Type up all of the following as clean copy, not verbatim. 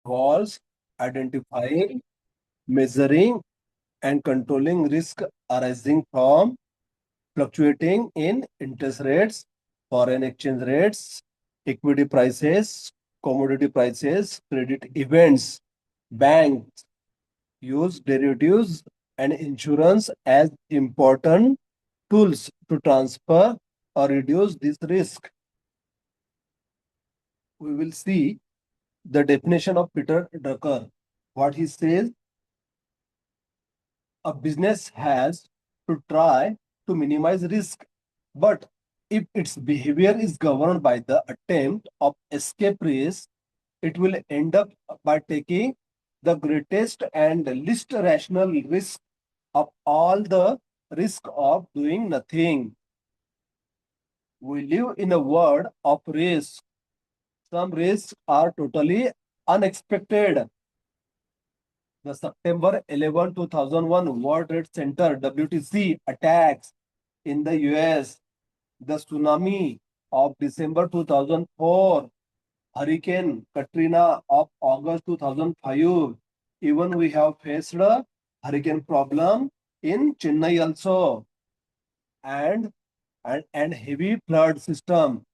involves identifying, measuring, and controlling risk arising from fluctuating in interest rates, foreign exchange rates, equity prices, commodity prices, credit events. Banks use derivatives and insurance as important tools to transfer or reduce this risk. We will see the definition of Peter Drucker. What he says, a business has to try to minimize risk, but if its behavior is governed by the attempt of escape risk, it will end up by taking the greatest and least rational risk of all, the risk of doing nothing. We live in a world of risk. Some risks are totally unexpected. The September 11, 2001 World Trade Center WTC attacks in the US, the tsunami of December 2004, Hurricane Katrina of August 2005. Even we have faced a hurricane problem in Chennai also, and and heavy flood system,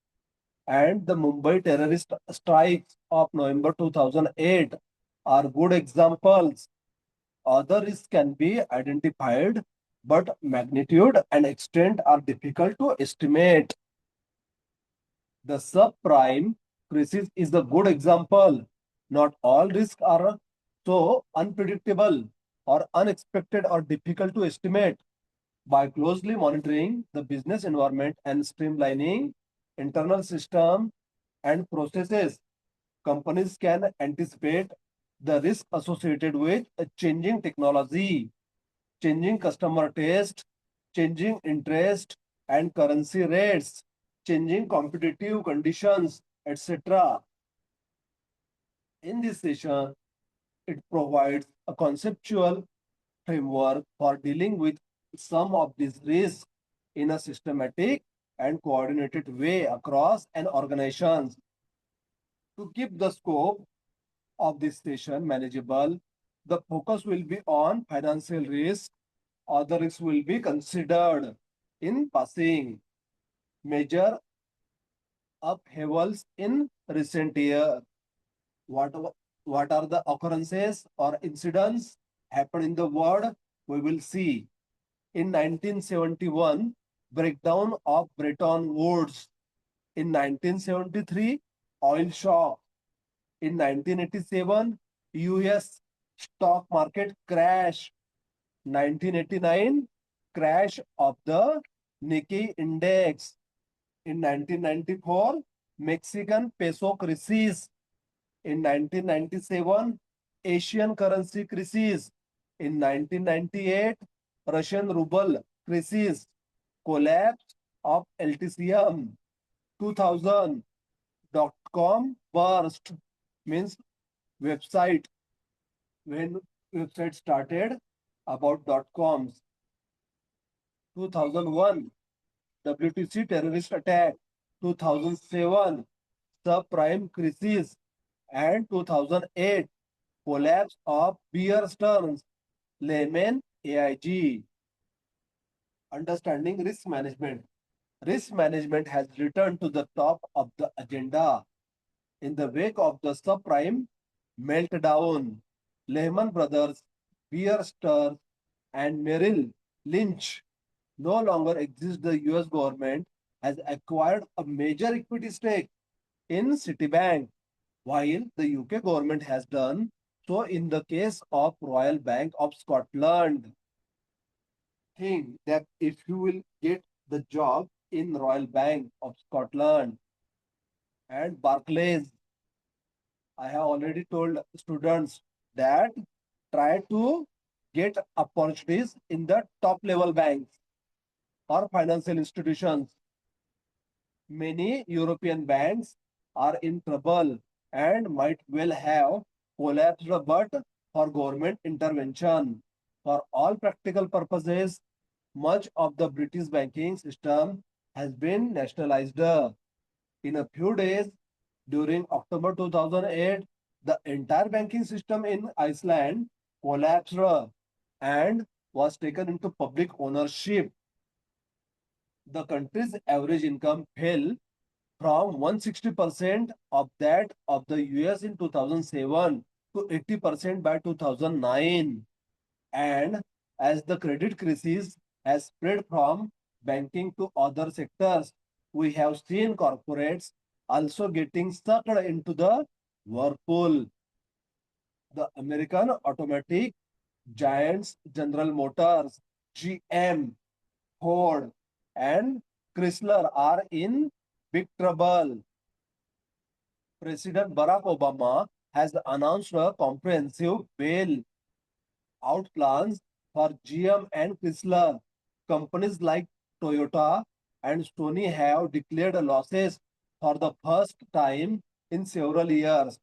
and the Mumbai terrorist strikes of November 2008 are good examples. Other risks can be identified, but magnitude and extent are difficult to estimate. The subprime crisis is a good example. Not all risks are so unpredictable or unexpected or difficult to estimate. By closely monitoring the business environment and streamlining internal system and processes, companies can anticipate the risk associated with a changing technology, changing customer taste, changing interest and currency rates, changing competitive conditions, etc. In this session, it provides a conceptual framework for dealing with some of these risks in a systematic and coordinated way across an organization. To keep the scope of this session manageable, the focus will be on financial risk. Other risks will be considered in passing. Major upheavals in recent year. What, what are the occurrences or incidents happen in the world? We will see. In 1971, breakdown of Bretton Woods. In 1973, oil shock. In 1987, US stock market crash. 1989, crash of the Nikkei index. In 1994, Mexican peso crisis. In 1997, Asian currency crisis. In 1998, Russian ruble crisis. Collapse of LTCM. 2000, .com burst, means website, when website started about .coms. 2001, WTC terrorist attack. 2007, subprime crisis, and 2008, collapse of Bear Stearns, Lehman AIG. Understanding risk management. Risk management has returned to the top of the agenda in the wake of the subprime meltdown. Lehman Brothers, Bear Stearns, and Merrill Lynch no longer exist. The US government has acquired a major equity stake in Citibank, while the UK government has done so in the case of Royal Bank of Scotland. Think that if you will get the job in Royal Bank of Scotland and Barclays, I have already told students that try to get opportunities in the top level banks or financial institutions. Many European banks are in trouble and might well have collapsed but for government intervention. For all practical purposes, much of the British banking system has been nationalized. In a few days, during October 2008, The entire banking system in Iceland collapsed and was taken into public ownership. The country's average income fell from 160% of that of the US in 2007 to 80% by 2009. And as the credit crisis has spread from banking to other sectors, we have seen corporates also getting sucked into the whirlpool. The American automotive giants General Motors, GM, Ford, and Chrysler are in big trouble. President Barack Obama has announced a comprehensive bail out plans for GM and Chrysler. Companies like Toyota and Sony have declared losses for the first time in several years.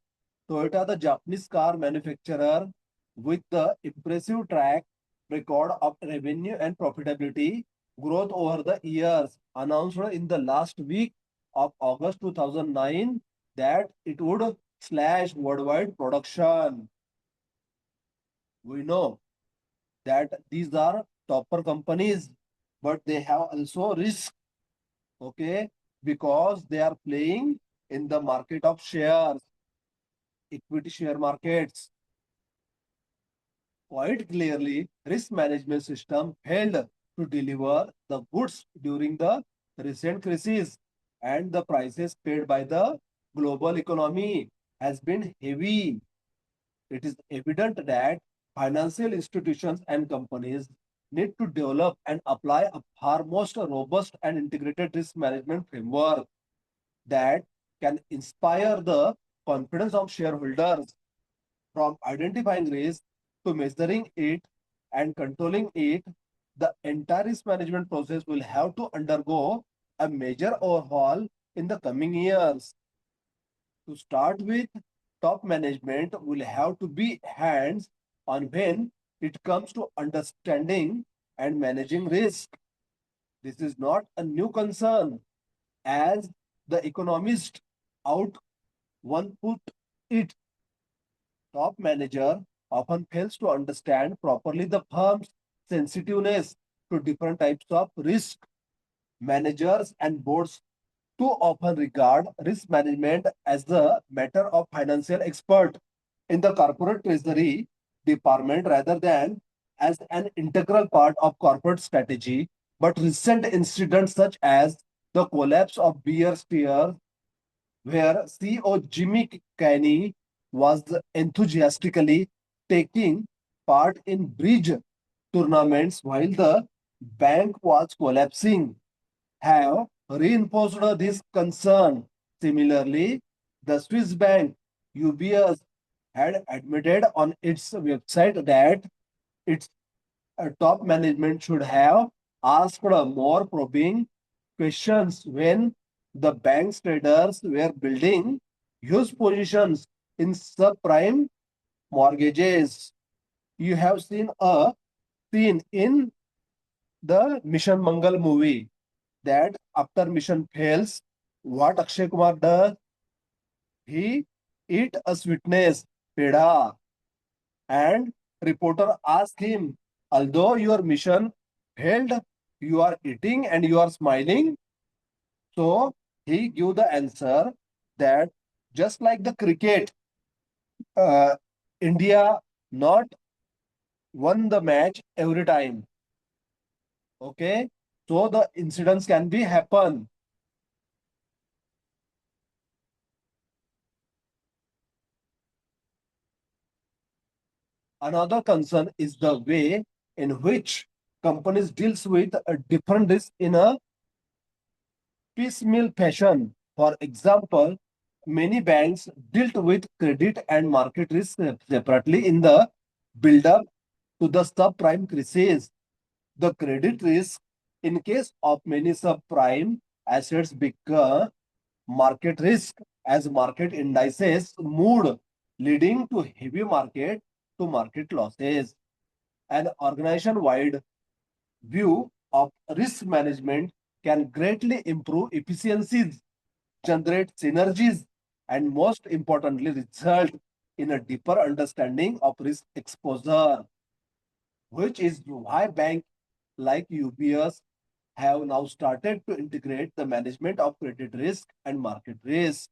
Toyota, the Japanese car manufacturer with the impressive track record of revenue and profitability growth over the years, announced in the last week of August 2009 that it would slash worldwide production. We know that these are topper companies, but they have also risk, okay, because they are playing in the market of shares, equity share markets. Quite clearly, risk management system failed to deliver the goods during the recent crisis, and the prices paid by the global economy has been heavy. It is evident that financial institutions and companies need to develop and apply a far most robust and integrated risk management framework that can inspire the confidence of shareholders. From identifying risk to measuring it and controlling it, the entire risk management process will have to undergo a major overhaul in the coming years. To start with, top management will have to be hands on when it comes to understanding and managing risk. This is not a new concern, as the economist out one put it. Top manager often fails to understand properly the firm's sensitiveness to different types of risk. Managers and boards too often regard risk management as the matter of financial expert in the corporate treasury department rather than as an integral part of corporate strategy. But recent incidents such as the collapse of Beer Steer, where CEO Jimmy Caney was enthusiastically taking part in bridge tournaments while the bank was collapsing, have reinforced this concern. Similarly, the Swiss bank UBS had admitted on its website that its top management should have asked more probing questions when the bank's traders were building huge positions in subprime mortgages. You have seen a scene in the Mission Mangal movie that after mission fails, what Akshay Kumar does, he eat a sweetness, peda, and reporter ask him, although your mission failed, you are eating and you are smiling. So he give the answer that just like the cricket, uh, India not won the match every time. Okay, so the incidents can be happen. Another concern is the way in which companies deals with a different risk in a piecemeal fashion. For example, many banks dealt with credit and market risk separately in the build-up to the subprime crisis. The credit risk in case of many subprime assets become market risk as market indices moved, leading to heavy market to market losses. An organization-wide view of risk management can greatly improve efficiencies, generate synergies, and most importantly, result in a deeper understanding of risk exposure, which is why banks like UBS have now started to integrate the management of credit risk and market risk.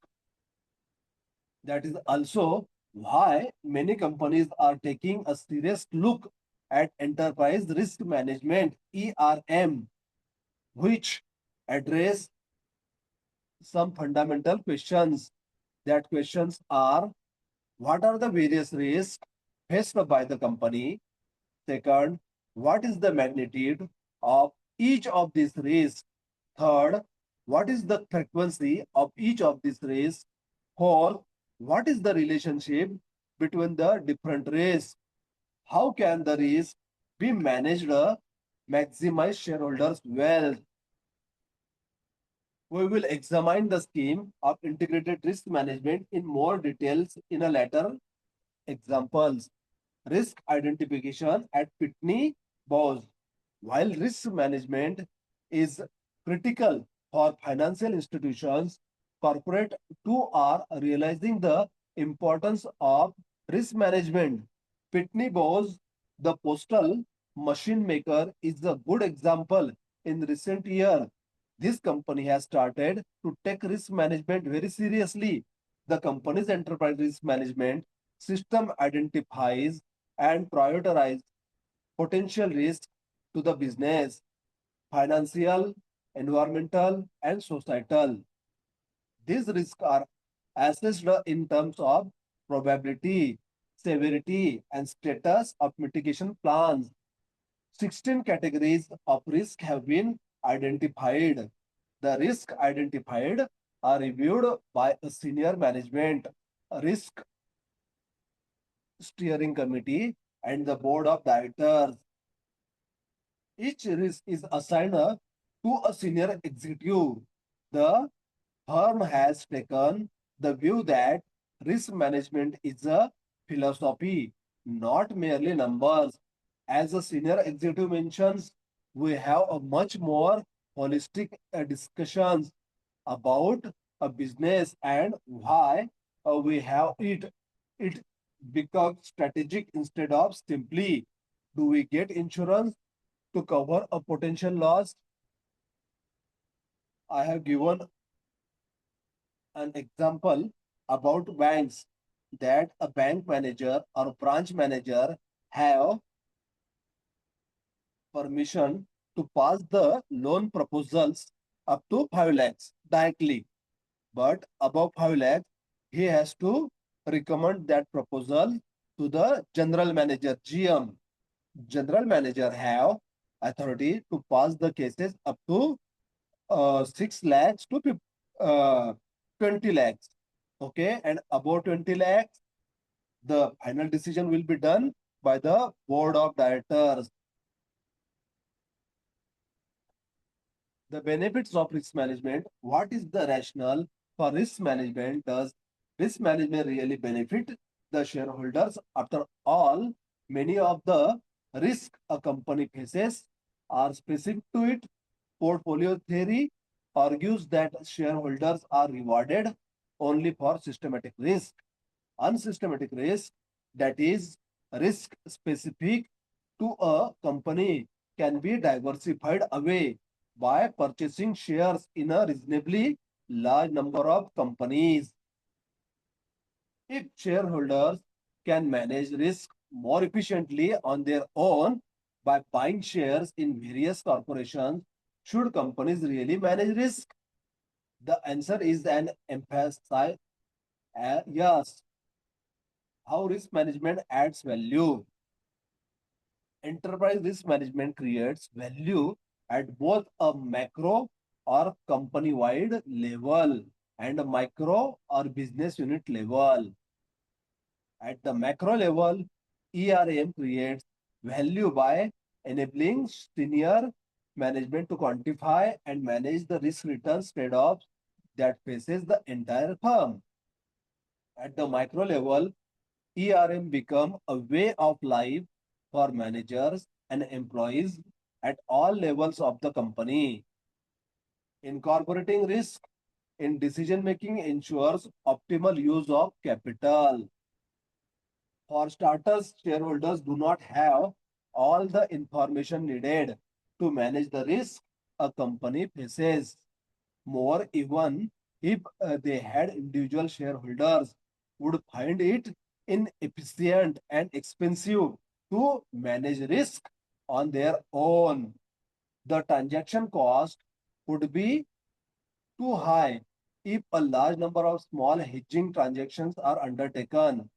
That is also why many companies are taking a serious look at enterprise risk management ERM, which address some fundamental questions. That questions are: what are the various risks faced by the company? Second, what is the magnitude of each of these risks? Third, what is the frequency of each of these risks? Fourth, what is the relationship between the different risks? How can the risk be managed to maximize shareholders' wealth? We will examine the scheme of integrated risk management in more details in a later examples. Risk identification at Pitney Bowes. While risk management is critical for financial institutions, corporate too are realizing the importance of risk management. Pitney Bowes, the postal machine maker, is a good example. In recent years, this company has started to take risk management very seriously. The company's enterprise risk management system identifies and prioritizes potential risks to the business, financial, environmental, and societal. These risks are assessed in terms of probability, severity, and status of mitigation plans. 16 categories of risk have been identified. The risks identified are reviewed by a senior management, risk steering committee, and the board of directors. Each risk is assigned to a senior executive. The firm has taken the view that risk management is a philosophy, not merely numbers. As a senior executive mentions, we have a much more holistic discussions about a business and why we have it. It becomes strategic instead of simply do we get insurance to cover a potential loss. I have given an example about banks that a bank manager or branch manager have permission to pass the loan proposals up to 5 lakhs directly, but above 5 lakhs he has to recommend that proposal to the general manager GM. General manager have authority to pass the cases up to 6 lakhs to 20 lakhs. Okay, and above 20 lakhs, the final decision will be done by the board of directors. The benefits of risk management. What is the rationale for risk management? Does risk management really benefit the shareholders? After all, many of the risk a company faces are specific to it. Portfolio theory argues that shareholders are rewarded only for systematic risk. Unsystematic risk, that is, risk specific to a company, can be diversified away by purchasing shares in a reasonably large number of companies. If shareholders can manage risk more efficiently on their own by buying shares in various corporations, should companies really manage risk? The answer is an emphasis yes. How risk management adds value. Enterprise risk management creates value at both a macro or company wide level and a micro or business unit level. At the macro level, ERM creates value by enabling senior management to quantify and manage the risk returns trade-offs that faces the entire firm. At the micro level, ERM become a way of life for managers and employees at all levels of the company. Incorporating risk in decision making ensures optimal use of capital. For starters, shareholders do not have all the information needed to manage the risk a company faces. More, even if they had individual shareholders, would find it inefficient and expensive to manage risk on their own. The transaction cost would be too high if a large number of small hedging transactions are undertaken.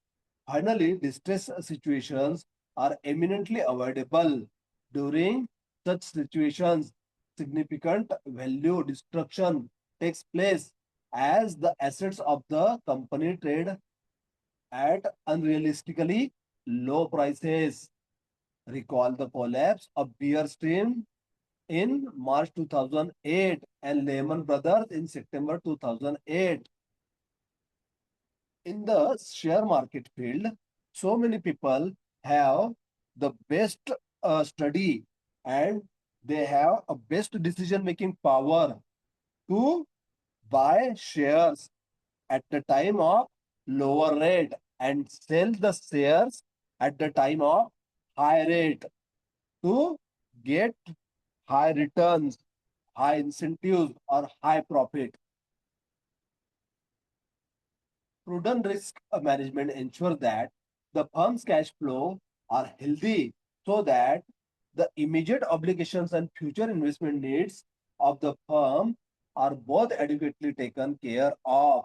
Finally, distress situations are eminently avoidable. During such situations, significant value destruction takes place as the assets of the company trade at unrealistically low prices. Recall the collapse of Bear Stearns in March 2008 and Lehman Brothers in September 2008. In the share market field, so many people have the best study and they have a best decision making power to buy shares at the time of lower rate and sell the shares at the time of high rate to get high returns, high incentives, or high profit. Prudent risk management ensures that the firm's cash flow are healthy so that the immediate obligations and future investment needs of the firm are both adequately taken care of.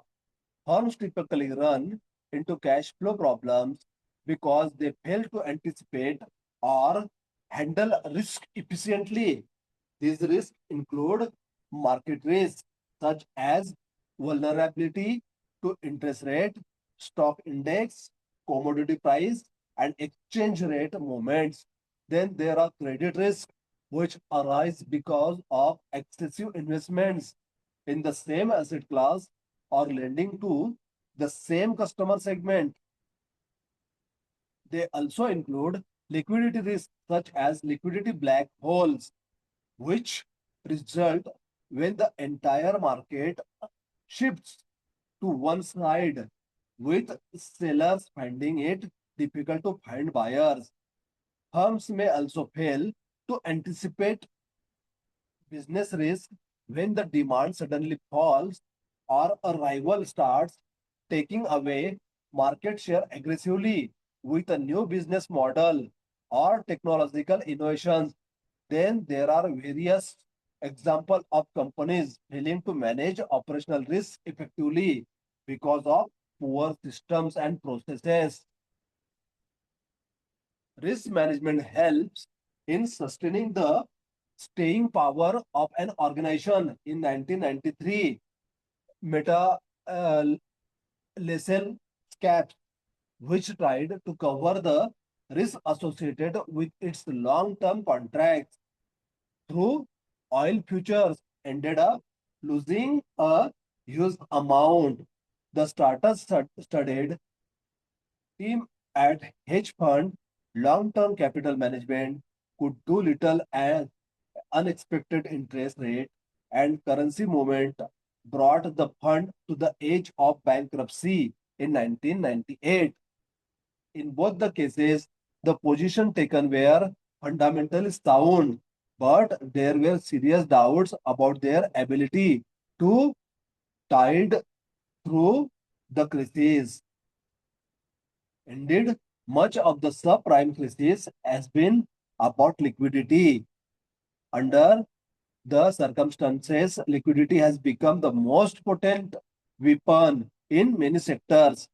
Firms typically run into cash flow problems because they fail to anticipate or handle risk efficiently. These risks include market risks such as vulnerability to interest rate, stock index, commodity price, and exchange rate movements. Then there are credit risks which arise because of excessive investments in the same asset class or lending to the same customer segment. They also include liquidity risks such as liquidity black holes, which result when the entire market shifts to one side, with sellers finding it difficult to find buyers. Firms may also fail to anticipate business risk when the demand suddenly falls or a rival starts taking away market share aggressively with a new business model or technological innovations. Then there are various examples of companies failing to manage operational risk effectively because of poor systems and processes. Risk management helps in sustaining the staying power of an organization. In 1993, Meta uh, Lesel Caps, which tried to cover the risk associated with its long-term contracts through oil futures, ended up losing a huge amount. The startup studied team at hedge fund long-term capital management could do little as unexpected interest rate and currency movement brought the fund to the edge of bankruptcy in 1998. In both the cases, the position taken were fundamentally sound, but there were serious doubts about their ability to tide through the crisis. Indeed, much of the subprime crisis has been about liquidity. Under the circumstances, liquidity has become the most potent weapon in many sectors.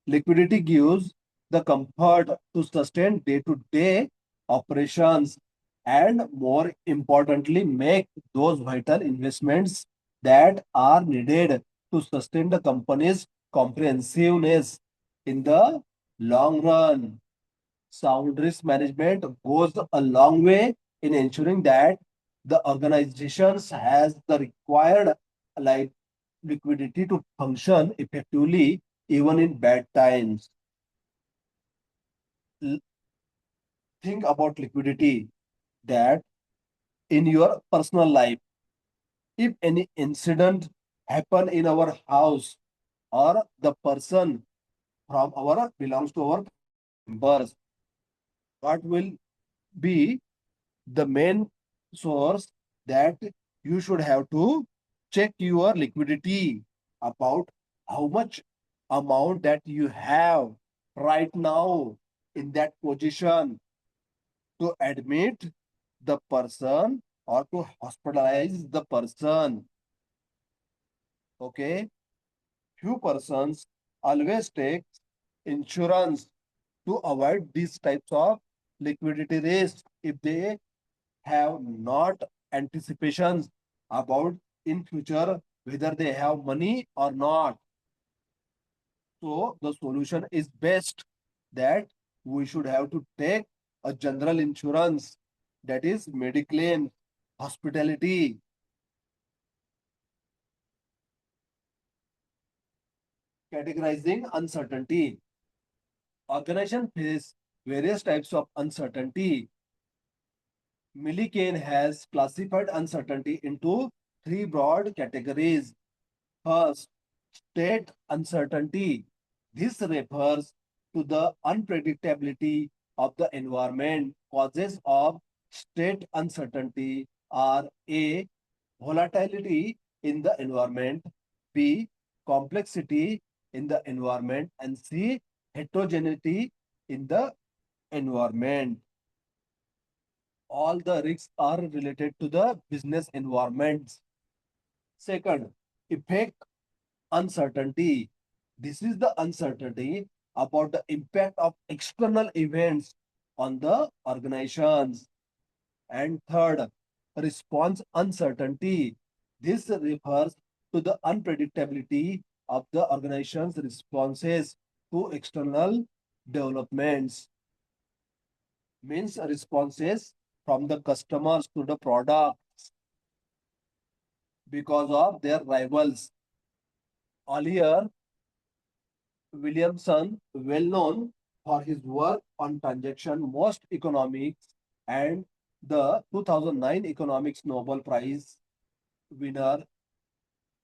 Liquidity gives the comfort to sustain day-to-day operations and, more importantly, make those vital investments that are needed to sustain the company's comprehensiveness in the long run. Sound risk management goes a long way in ensuring that the organizations has the required like liquidity to function effectively even in bad times. Think about liquidity that in your personal life, if any incident happen in our house or the person from our belongs to our members. What will be the main source that you should have to check your liquidity about how much amount that you have right now in that position to admit the person or to hospitalize the person. Okay, few persons always take insurance to avoid these types of liquidity risk if they have not anticipations about in future whether they have money or not. So the solution is best that we should have to take a general insurance, that is mediclaim, hospitality. Categorizing uncertainty. Organization face various types of uncertainty. Millikan has classified uncertainty into three broad categories. First, state uncertainty. This refers to the unpredictability of the environment. Causes of state uncertainty are A. Volatility in the environment, B. Complexity in the environment, and C. Heterogeneity in the environment. All the risks are related to the business environments. Second, effect uncertainty. This is the uncertainty about the impact of external events on the organizations. And third, response uncertainty. This refers to the unpredictability of the organization's responses to external developments. Means responses from the customers to the product because of their rivals. Earlier, Williamson, well known for his work on transaction most economics and the 2009 Economics Nobel Prize winner,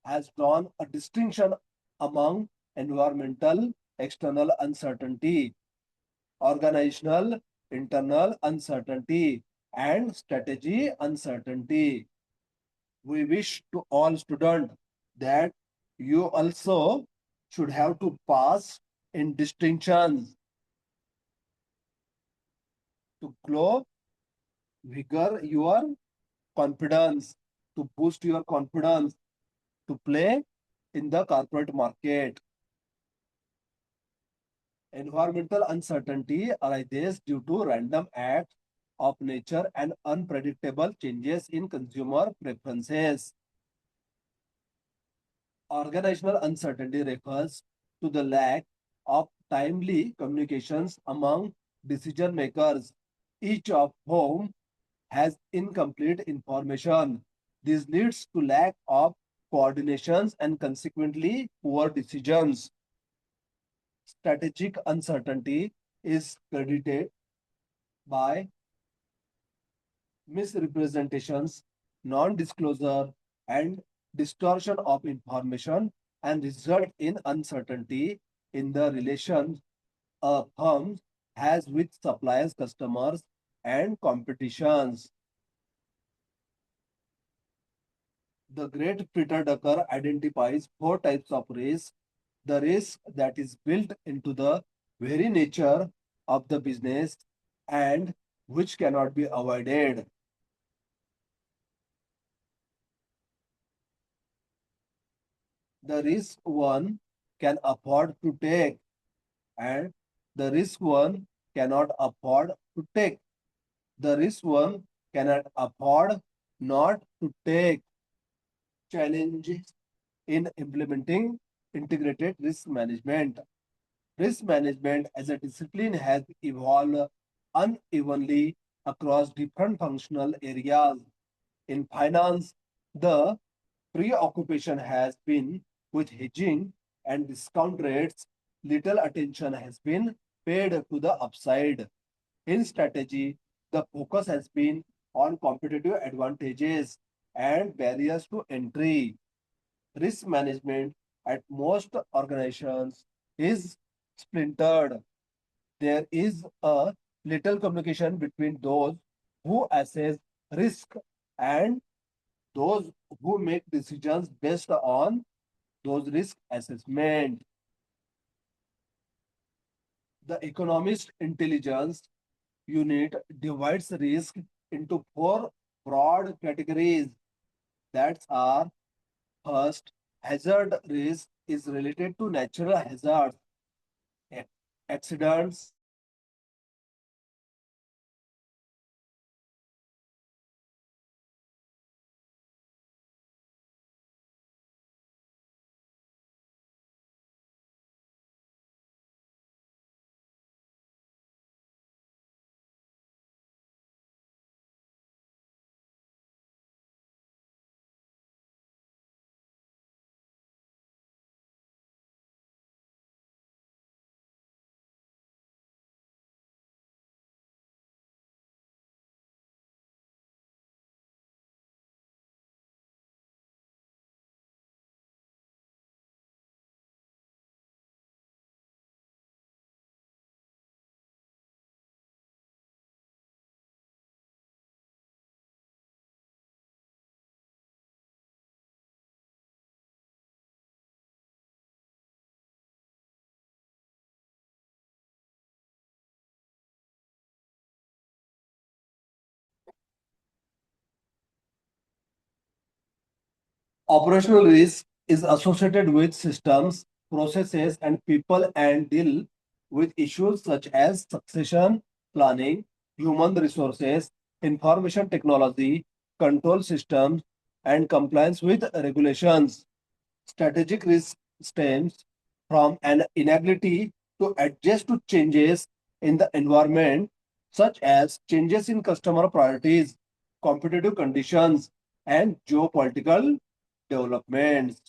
has drawn a distinction among environmental external uncertainty, organizational internal uncertainty, and strategy uncertainty. We wish to all students that you also should have to pass in distinctions to grow vigor your confidence, to boost your confidence, to play in the corporate market. Environmental uncertainty arises due to random acts of nature and unpredictable changes in consumer preferences. Organizational uncertainty refers to the lack of timely communications among decision makers, each of whom has incomplete information. This leads to lack of coordinations and consequently poor decisions. Strategic uncertainty is credited by misrepresentations, non-disclosure, and distortion of information and result in uncertainty in the relation a firm has with suppliers, customers, and competitions. The great Peter Drucker identifies four types of risk. The risk that is built into the very nature of the business and which cannot be avoided. The risk one can afford to take and the risk one cannot afford to take. The risk one cannot afford not to take. Challenges in implementing integrated risk management. Risk management as a discipline has evolved unevenly across different functional areas. In finance, the preoccupation has been with hedging and discount rates. Little attention has been paid to the upside. In strategy, the focus has been on competitive advantages and barriers to entry. Risk management at most organizations is splintered. there is a little communication between those who assess risk and those who make decisions based on those risk assessment. The economist intelligence unit divides risk into four broad categories that are: first, hazard risk is related to natural hazards, accidents, operational risk is associated with systems, processes, and people and deal with issues such as succession planning, human resources, information technology, control systems, and compliance with regulations. Strategic risk stems from an inability to adjust to changes in the environment, such as changes in customer priorities, competitive conditions, and geopolitical developments.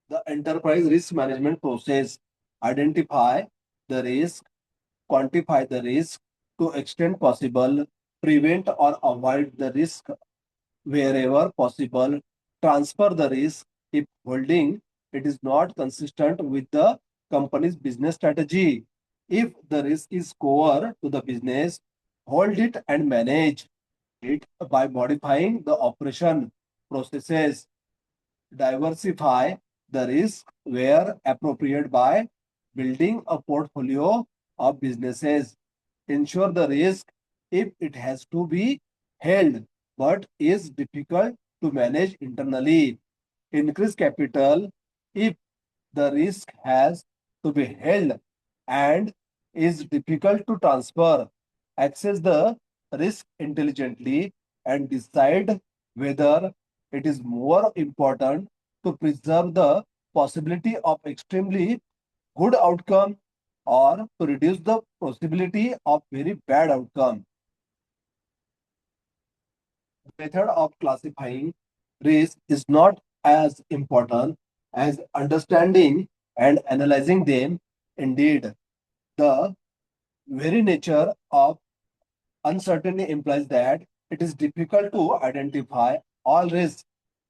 The enterprise risk management process: identify the risk, quantify the risk to extent possible, prevent or avoid the risk wherever possible, transfer the risk if holding it is not consistent with the company's business strategy. If the risk is core to the business, hold it and manage it by modifying the operation processes. Diversify the risk where appropriate by building a portfolio of businesses. Ensure the risk if it has to be held but is difficult to manage internally. Increase capital if the risk has to be held and is difficult to transfer. Assess the risk intelligently and decide whether it is more important to preserve the possibility of extremely good outcome or to reduce the possibility of very bad outcome. Method of classifying risk is not as important as understanding and analyzing them. Indeed, the very nature of uncertainty implies that it is difficult to identify all risks,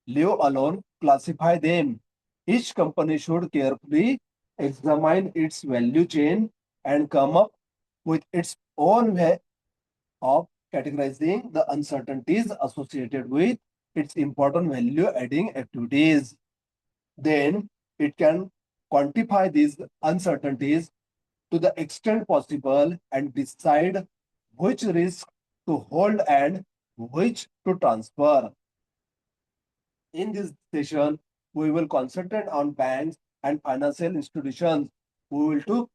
leave alone classify them. Each company should carefully examine its value chain and come up with its own way of categorizing the uncertainties associated with its important value adding activities. Then it can quantify these uncertainties to the extent possible and decide which risk to hold and which to transfer. In this session, we will concentrate on banks and financial institutions. We will look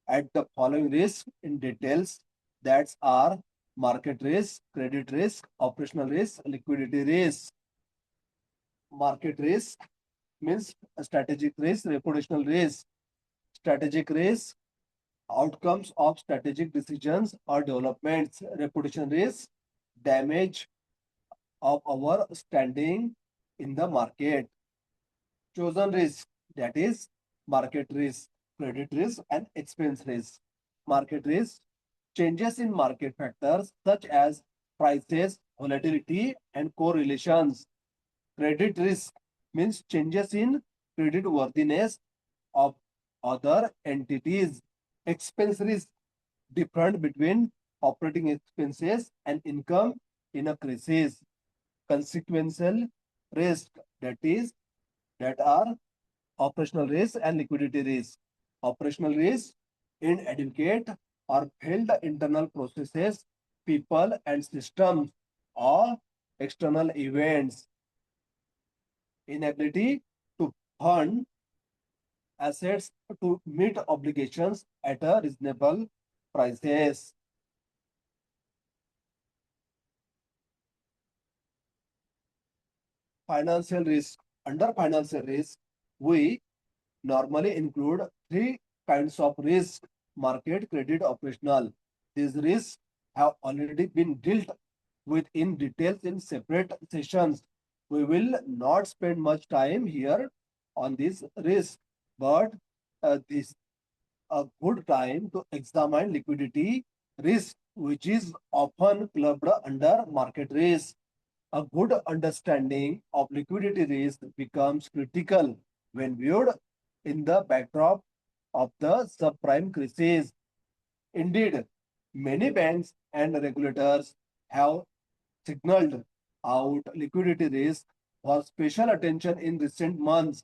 at the following risks in details that are market risk, credit risk, operational risk, liquidity risk. Market risk means strategic risk, reputational risk. Strategic risk, outcomes of strategic decisions or developments. Reputation risk, damage of our standing in the market. Chosen risk, that is market risk, credit risk, and expense risk. Market risk, changes in market factors such as prices, volatility, and correlations. Credit risk means changes in credit worthiness of other entities. Expense risk different between operating expenses and income in a crisis. Consequential risk that are operational risk and liquidity risk. Operational risk, inadequate or failed internal processes, people and systems, or external events. Inability to fund assets to meet obligations at a reasonable prices. Financial risk. Under financial risk, we normally include three kinds of risk: market, credit, operational. These risks have already been dealt with in details in separate sessions. We will not spend much time here on this risk, but this a good time to examine liquidity risk, which is often clubbed under market risk. A good understanding of liquidity risk becomes critical when viewed in the backdrop of the subprime crisis. Indeed, many banks and regulators have signaled out liquidity risk for special attention in recent months.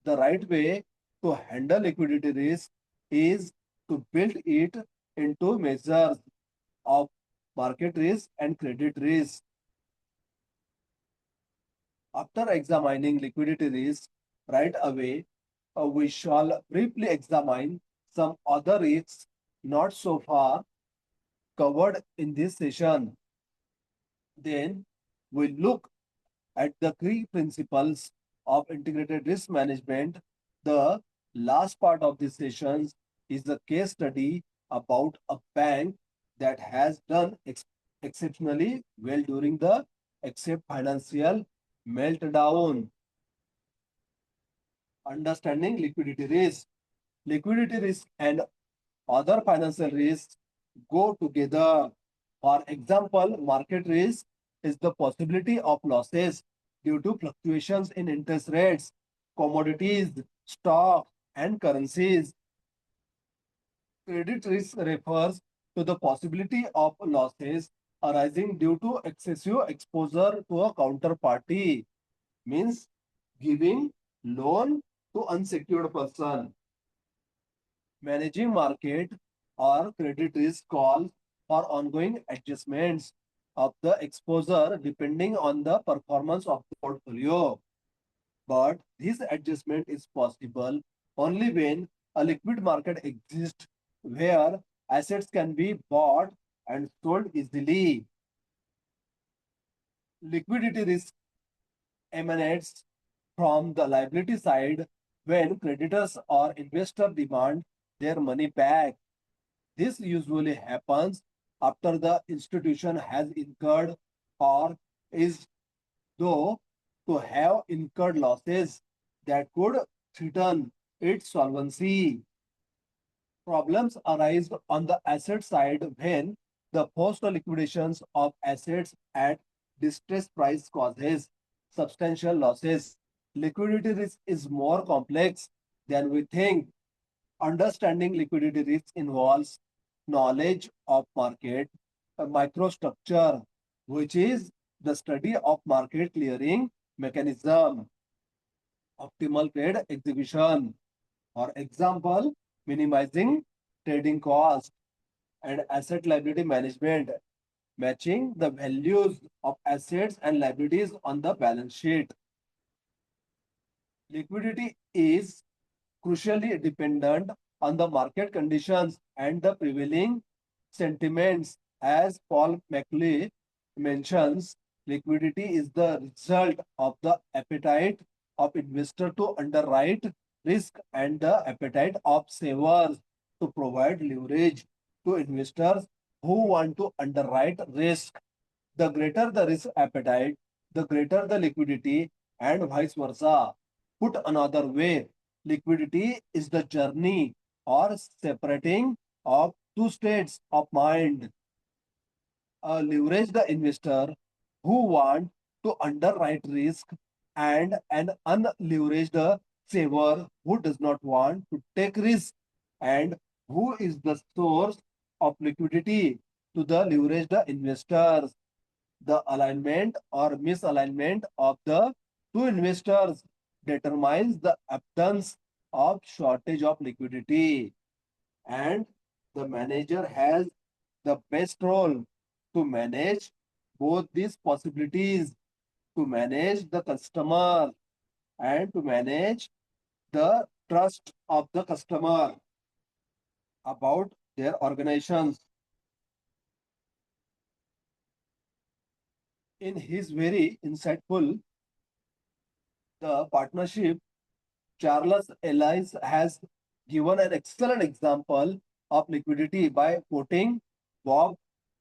The right way to handle liquidity risk is to build it into measures of market risk and credit risk. After examining liquidity risk right away, we shall briefly examine some other risks not so far covered in this session. Then we look at the key principles of integrated risk management. The last part of this session is a case study about a bank that has done exceptionally well during the except financial meltdown. Understanding liquidity risk. Liquidity risk and other financial risks go together. For example, market risk is the possibility of losses due to fluctuations in interest rates, commodities, stocks, and currencies. Credit risk refers to the possibility of losses arising due to excessive exposure to a counterparty, means giving loan to unsecured person. Managing market or credit risk calls for ongoing adjustments of the exposure depending on the performance of the portfolio. But this adjustment is possible only when a liquid market exists where assets can be bought and sold easily. Liquidity risk emanates from the liability side when creditors or investors demand their money back. This usually happens after the institution has incurred or is though to have incurred losses that could threaten its solvency. Problems arise on the asset side when the forced liquidations of assets at distressed price causes substantial losses. Liquidity risk is more complex than we think. Understanding liquidity risk involves knowledge of market microstructure, which is the study of market clearing mechanism, optimal trade execution, for example, minimizing trading cost, and asset liability management, matching the values of assets and liabilities on the balance sheet. Liquidity is crucially dependent on the market conditions and the prevailing sentiments. As Paul MacLeay mentions, liquidity is the result of the appetite of investor to underwrite risk and the appetite of savers to provide leverage to investors who want to underwrite risk. The greater the risk appetite, the greater the liquidity, and vice versa. Put another way, liquidity is the journey or separating of two states of mind. A leveraged investor who want to underwrite risk and an unleveraged saver who does not want to take risk and Who is the source of liquidity to the leveraged investors? The alignment or misalignment of the two investors determines the absence of shortage of liquidity, and the manager has the best role to manage both these possibilities, to manage the customer and to manage the trust of the customer about their organizations. In his very insightful the partnership, Charles Ellis has given an excellent example of liquidity by quoting Bob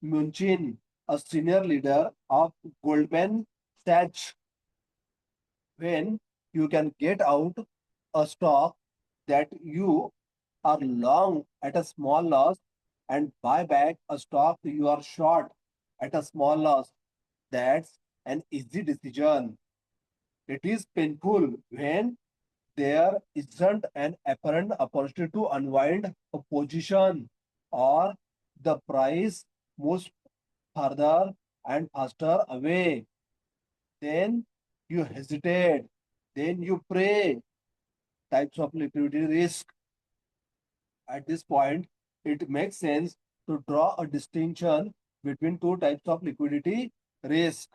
Munchin, a senior leader of Goldman Sachs. When you can get out a stock that you are long at a small loss and buy back a stock you are short at a small loss, that's an easy decision. It is painful when there isn't an apparent opportunity to unwind a position or the price moves further and faster away. Then you hesitate, then you pray. Types of liquidity risk. At this point, it makes sense to draw a distinction between two types of liquidity risk.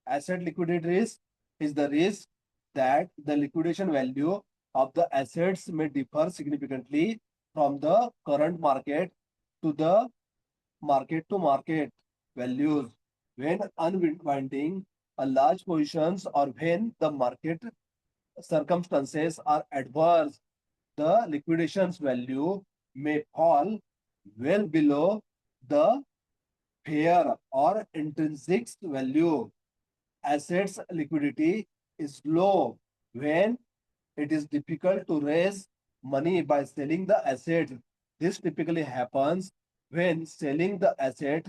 Asset liquidity risk is the risk that the liquidation value of the assets may differ significantly from the current market to the market to market values when unwinding a large positions or when the market circumstances are adverse, the liquidations value may fall well below the fair or intrinsic value. Assets liquidity is low when it is difficult to raise money by selling the asset. This typically happens when selling the asset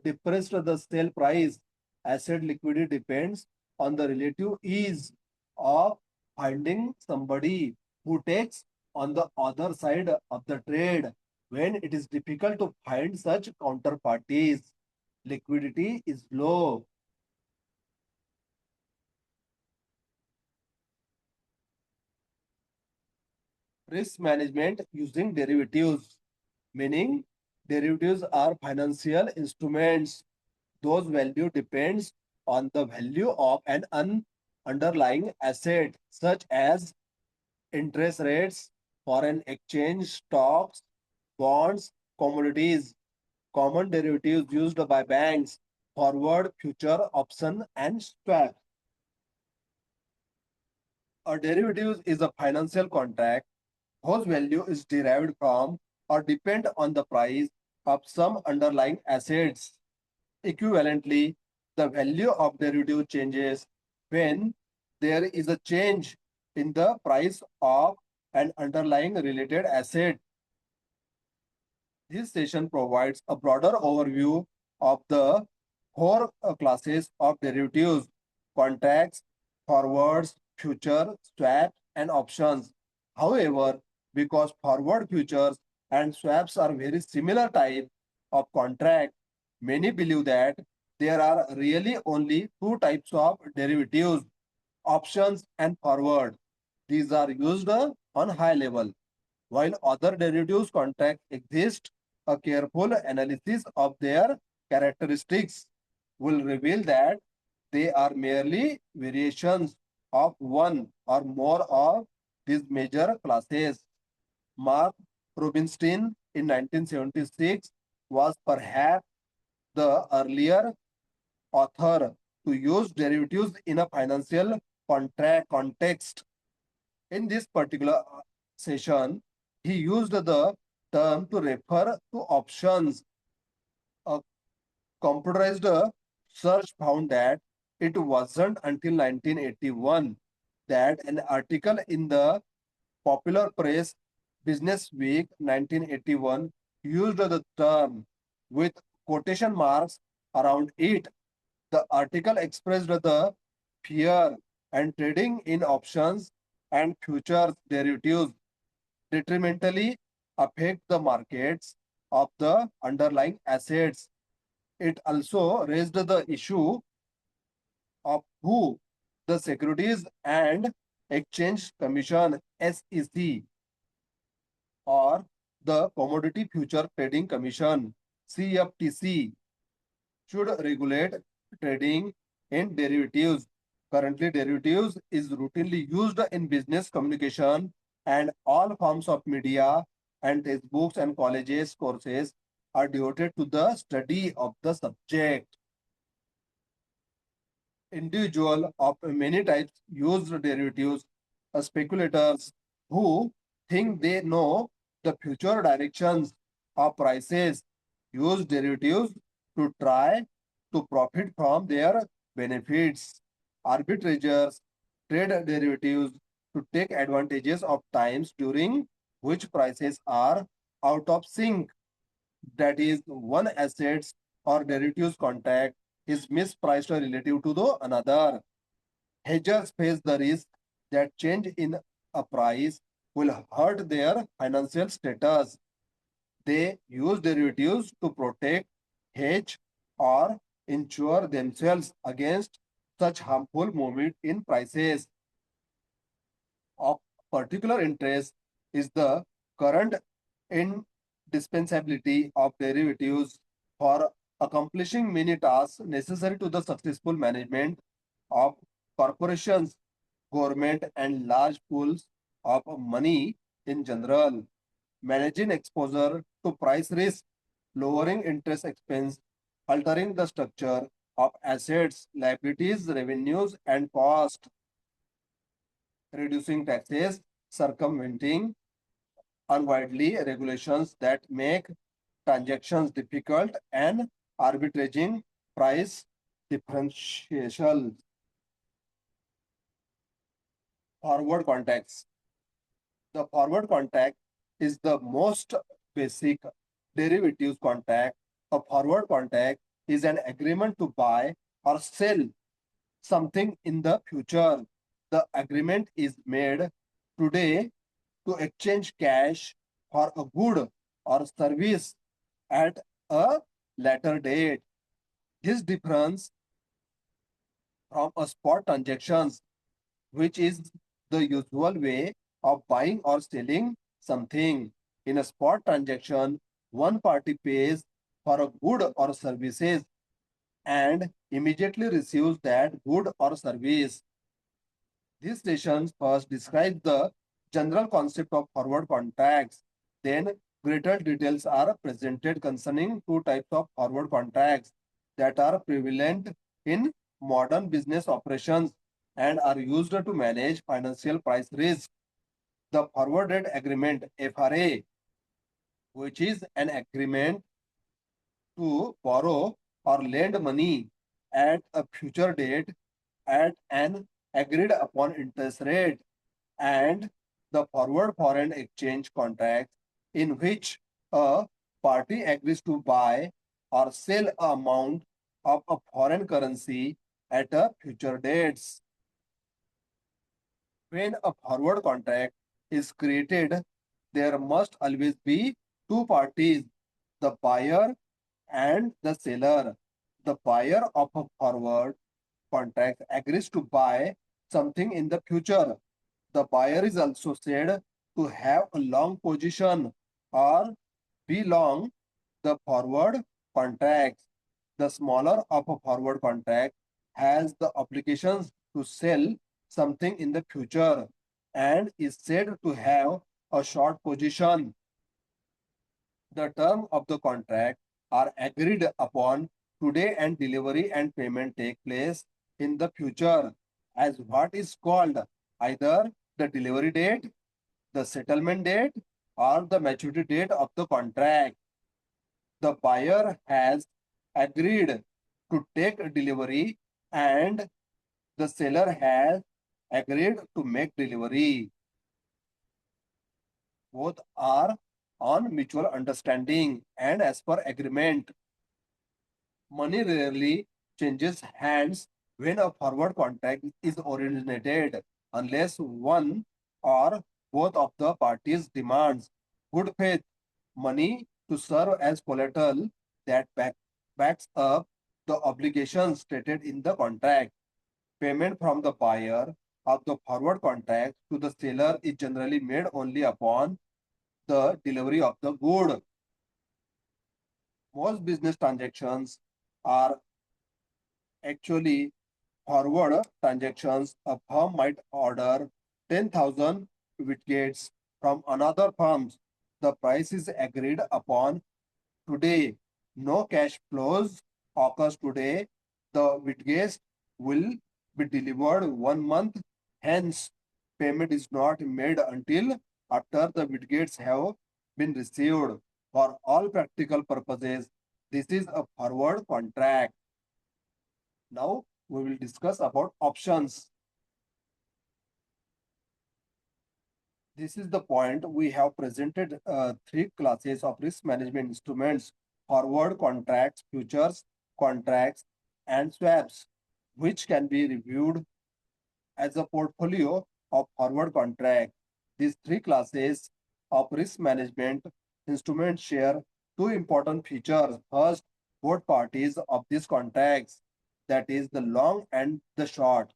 depressed the sale price. Asset liquidity depends on the relative ease of finding somebody who takes on the other side of the trade. When it is difficult to find such counterparties, liquidity is low. Risk management using derivatives, meaning derivatives are financial instruments. Those value depends on the value of an underlying asset, such as interest rates, foreign exchange, stocks, bonds, commodities. Common derivatives used by banks, forward, future, option, and swap. A derivative is a financial contract whose value is derived from or depend on the price of some underlying assets. Equivalently, the value of derivative changes when there is a change in the price of an underlying related asset. This session provides a broader overview of the four classes of derivatives: contracts, forwards, future, swap, and options. However, because forward futures and swaps are very similar type of contract, many believe that there are really only two types of derivatives: options and forward. These are used on high level. While other derivatives contracts exist, a careful analysis of their characteristics will reveal that they are merely variations of one or more of these major classes. Mark Rubinstein in 1976 was perhaps the earlier author to use derivatives in a financial contract context. In this particular session, he used the term to refer to options. A computerized search found that it wasn't until 1981 that an article in the popular press Business Week 1981 used the term with quotation marks around it. The article expressed the fear and trading in options and futures derivatives detrimentally affect the markets of the underlying assets. It also raised the issue of who the Securities and Exchange Commission SEC or the Commodity Future Trading Commission CFTC should regulate trading in derivatives. Currently, derivatives is routinely used in business communication and all forms of media and textbooks and colleges courses are devoted to the study of the subject. Individual of many types use derivatives, speculators who think they know the future directions of prices use derivatives to try to profit from their benefits. Arbitrageurs trade derivatives to take advantages of times during which prices are out of sync, that is one assets or derivatives contract is mispriced relative to the another. Hedgers face the risk that change in a price will hurt their financial status. They use derivatives to protect, hedge, or insure themselves against such harmful movement in prices. Of particular interest is the current indispensability of derivatives for accomplishing many tasks necessary to the successful management of corporations, government, and large pools of money in general. Managing exposure to price risk, lowering interest expense, altering the structure of assets, liabilities, revenues, and cost, reducing taxes, circumventing unwieldy regulations that make transactions difficult, and arbitraging price differential. Forward contracts. The forward contract is the most basic derivatives contract. A forward contract is an agreement to buy or sell something in the future. The agreement is made today to exchange cash for a good or service at a later date. This difference from a spot transactions, which is the usual way of buying or selling something. In a spot transaction, one party pays for a good or services and immediately receives that good or service. These sessions first describe the general concept of forward contracts. Then greater details are presented concerning two types of forward contracts that are prevalent in modern business operations and are used to manage financial price risk. The forward rate agreement FRA, which is an agreement to borrow or lend money at a future date at an agreed upon interest rate, and the forward foreign exchange contract in which a party agrees to buy or sell an amount of a foreign currency at a future dates. When a forward contract is created, there must always be two parties, the buyer and the seller. The buyer of a forward contract agrees to buy something in the future. The buyer is also said to have a long position or be long the forward contracts. The smaller of a forward contract has the obligations to sell something in the future and is said to have a short position. The term of the contract are agreed upon today and delivery and payment take place in the future as what is called either the delivery date, the settlement date, or the maturity date of the contract. The buyer has agreed to take delivery and the seller has agreed to make delivery. Both are on mutual understanding and as per agreement. Money rarely changes hands when a forward contract is originated unless one or both of the parties demands. Good faith money to serve as collateral that backs up the obligations stated in the contract. Payment from the buyer of the forward contract to the seller is generally made only upon the delivery of the good. Most business transactions are actually forward transactions. A firm might order 10,000 widgets from another firm. The price is agreed upon today. No cash flows occurs today. The widgets will be delivered 1 month. Hence, payment is not made until after the widgets have been received. For all practical purposes, this is a forward contract. Now we will discuss about options. This is the point. We have presented three classes of risk management instruments: forward contracts, futures contracts, and swaps, which can be reviewed as a portfolio of forward contract. These three classes of risk management instruments share two important features. First, both parties of these contracts, that is the long and the short,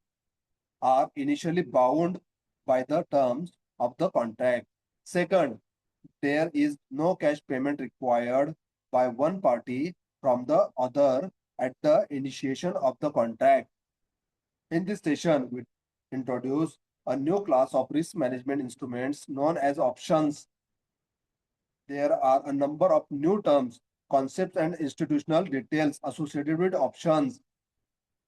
are initially bound by the terms of the contract. Second, there is no cash payment required by one party from the other at the initiation of the contract. In this session, we introduce a new class of risk management instruments known as options. There are a number of new terms, concepts, and institutional details associated with options.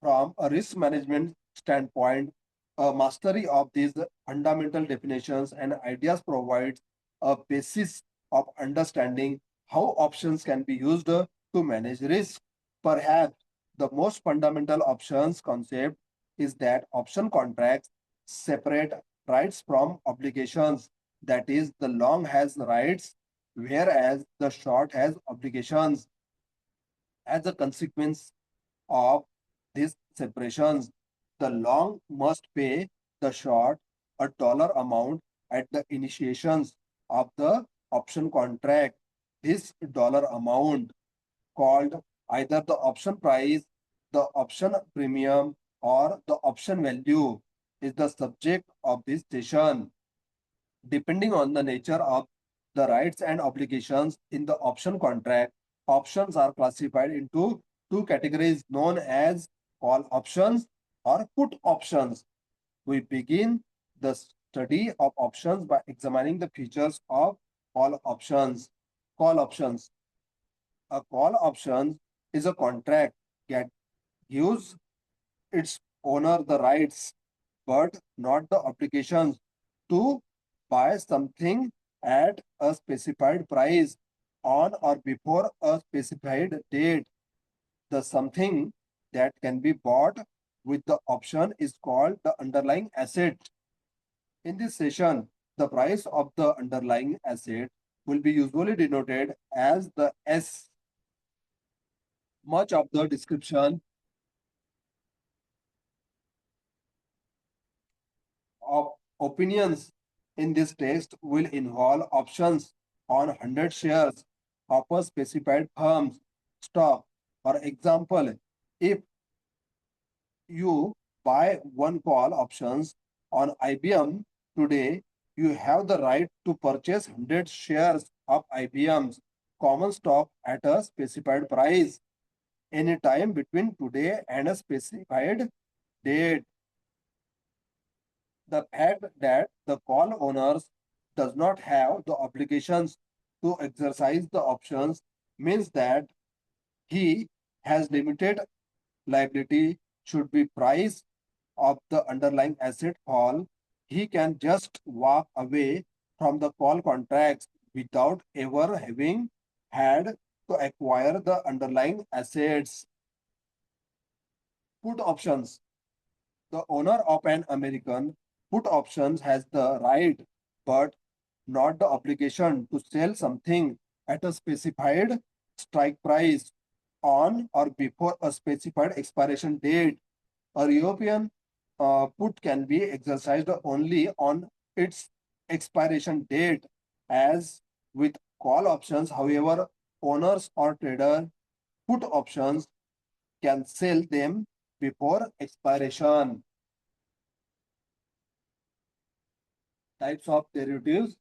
From a risk management standpoint, a mastery of these fundamental definitions and ideas provides a basis of understanding how options can be used to manage risk. Perhaps the most fundamental options concept is that option contracts separate rights from obligations. That is, the long has rights, whereas the short has obligations. As a consequence of these separations, the long must pay the short a dollar amount at the initiations of the option contract. This dollar amount, called either the option price, the option premium, or the option value, is the subject of this session. Depending on the nature of the rights and obligations in the option contract, options are classified into two categories known as call options or put options. We begin the study of options by examining the features of call options. Call options. A call option is a contract that gives its owner the rights but not the obligations to buy something at a specified price on or before a specified date. The something that can be bought with the option is called the underlying asset. In this session, the price of the underlying asset will be usually denoted as the S. Much of the description of opinions in this text will involve options on 100 shares of a specified firm's stock. For example, if you buy one call options on IBM today, you have the right to purchase 100 shares of IBM's common stock at a specified price any time between today and a specified date. The fact that the call owners does not have the obligations to exercise the options means that he has limited liability should be price of the underlying asset fall. He can just walk away from the call contracts without ever having had to acquire the underlying assets. Put options. The owner of an American put options has the right but not the obligation to sell something at a specified strike price on or before a specified expiration date. A European put can be exercised only on its expiration date, as With call options, however, owners or trader put options can sell them before expiration. Types of derivatives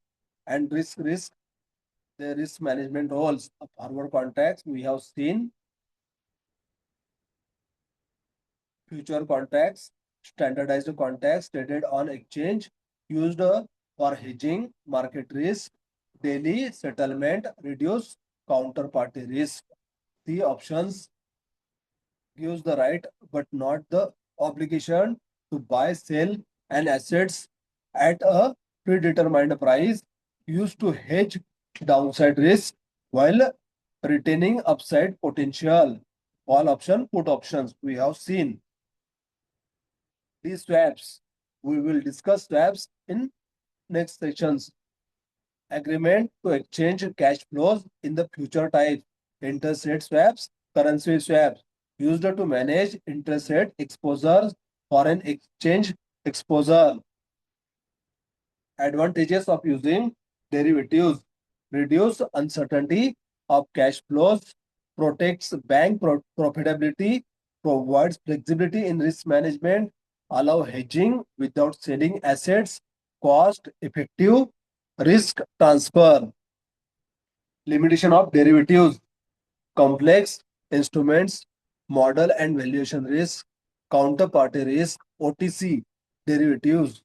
and risk, the risk management roles. Forward contracts we have seen, future contracts, standardized contracts traded on exchange, used for hedging market risk, daily settlement, reduce counterparty risk. The options gives the right but not the obligation to buy, sell, and assets at a predetermined price, used to hedge downside risk while retaining upside potential. Call option, put options we have seen. These swaps, we will discuss swaps in next sections. Agreement to exchange cash flows in the future types. Interest rate swaps, currency swaps, used to manage interest rate exposure, foreign exchange exposure. Advantages of using derivatives: reduce uncertainty of cash flows, protects bank profitability, provides flexibility in risk management, allow hedging without selling assets, cost effective risk transfer. Limitation of derivatives: complex instruments, model and valuation risk, counterparty risk, OTC derivatives,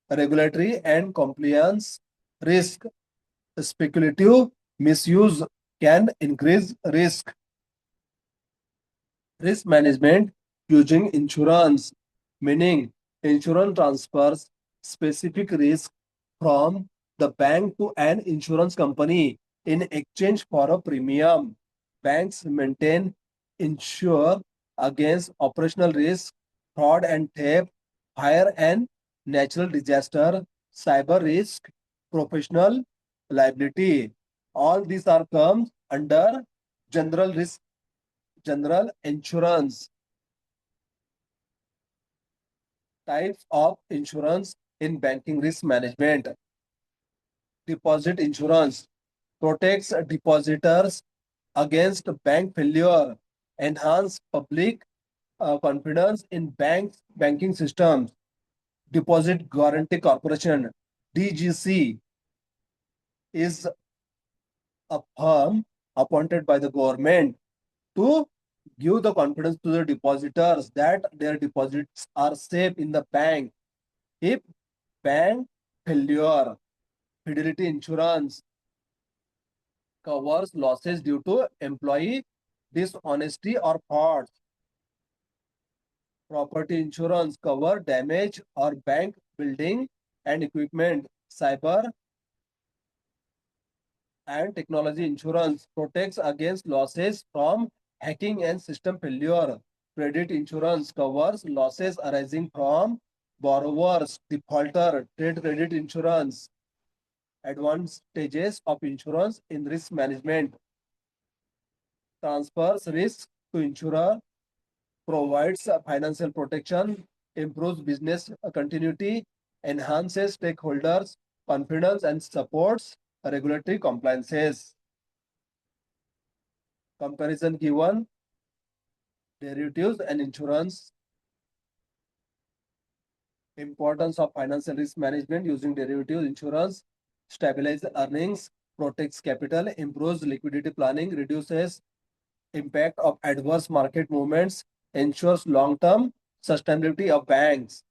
regulatory and compliance risk, speculative misuse can increase risk. Risk management using insurance, meaning insurance transfers specific risk from the bank to an insurance company in exchange for a premium. Banks maintain insure against operational risk, fraud and theft, fire and natural disaster, cyber risk, professional liability. All these are comes under general risk, general insurance. Types of insurance in banking risk management. Deposit insurance protects depositors against bank failure, enhance public confidence in banking systems. Deposit Guarantee Corporation (DGC) is a firm appointed by the government to give the confidence to the depositors that their deposits are safe in the bank. If bank failure, fidelity insurance covers losses due to employee dishonesty or fraud. Property insurance cover damage or bank building and equipment. Cyber and technology insurance protects against losses from hacking and system failure. Credit insurance covers losses arising from borrowers, defaulter, trade credit insurance. Advantages of insurance in risk management: transfers risk to insurer, provides financial protection, improves business continuity, enhances stakeholders' confidence, and supports regulatory compliances. Comparison given: derivatives and insurance. Importance of financial risk management using derivatives insurance: stabilize earnings, protects capital, improves liquidity planning, reduces impact of adverse market movements, ensures long-term sustainability of banks.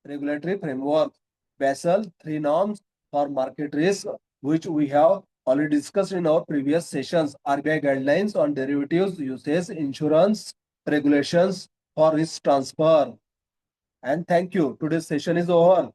Regulatory framework: Basel III norms for market risk, which we have already discussed in our previous sessions. RBI guidelines on derivatives uses, insurance regulations for risk transfer. And thank you. Today's session is over.